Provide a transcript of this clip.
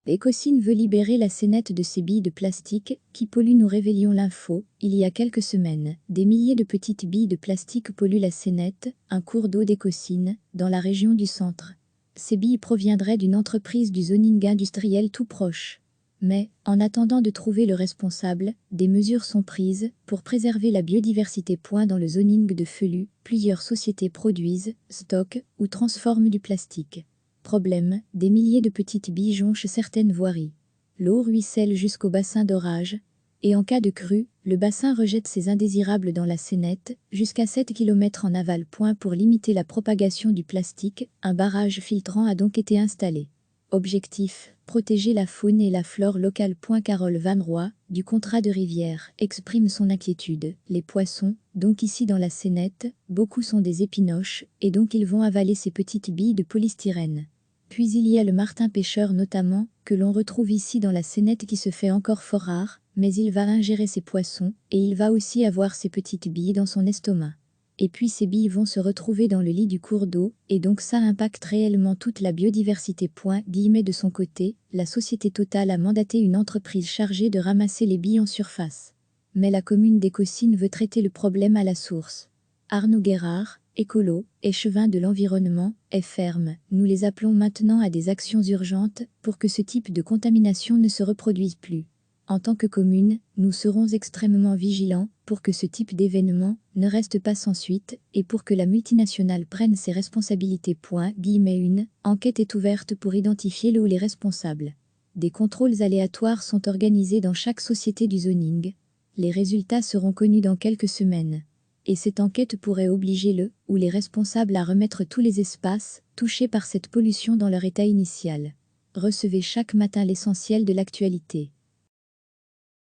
Ecocine veut libérer la Sénète de ses billes de plastique qui polluent, nous révélions l'info. Il y a quelques semaines, des milliers de petites billes de plastique polluent la Sénète, un cours d'eau d'Ecocine, dans la région du centre. Ces billes proviendraient d'une entreprise du zoning industriel tout proche. Mais, en attendant de trouver le responsable, des mesures sont prises pour préserver la biodiversité. Dans le zoning de Felu, plusieurs sociétés produisent, stockent ou transforment du plastique. Problème, des milliers de petites billes jonchent certaines voiries. L'eau ruisselle jusqu'au bassin d'orage, et en cas de crue, le bassin rejette ces indésirables dans la Sénète, jusqu'à 7 km en aval. Pour limiter la propagation du plastique, un barrage filtrant a donc été installé. Objectif, protéger la faune et la flore locale. Carole Van Roy, du contrat de rivière, exprime son inquiétude. Les poissons, donc ici dans la Sénète, beaucoup sont des épinoches, et donc ils vont avaler ces petites billes de polystyrène. Puis il y a le martin pêcheur notamment, que l'on retrouve ici dans la Sénète qui se fait encore fort rare, mais il va ingérer ces poissons, et il va aussi avoir ces petites billes dans son estomac. Et puis ces billes vont se retrouver dans le lit du cours d'eau, et donc ça impacte réellement toute la biodiversité. De son côté, la société Total a mandaté une entreprise chargée de ramasser les billes en surface. Mais la commune d'Ecocine veut traiter le problème à la source. Arnaud Guérard, écolo, échevin de l'environnement, est ferme. Nous les appelons maintenant à des actions urgentes pour que ce type de contamination ne se reproduise plus. En tant que commune, nous serons extrêmement vigilants pour que ce type d'événement ne reste pas sans suite et pour que la multinationale prenne ses responsabilités. Une enquête est ouverte pour identifier le ou les responsables. Des contrôles aléatoires sont organisés dans chaque société du zoning. Les résultats seront connus dans quelques semaines. Et cette enquête pourrait obliger le ou les responsables à remettre tous les espaces touchés par cette pollution dans leur état initial. Recevez chaque matin l'essentiel de l'actualité.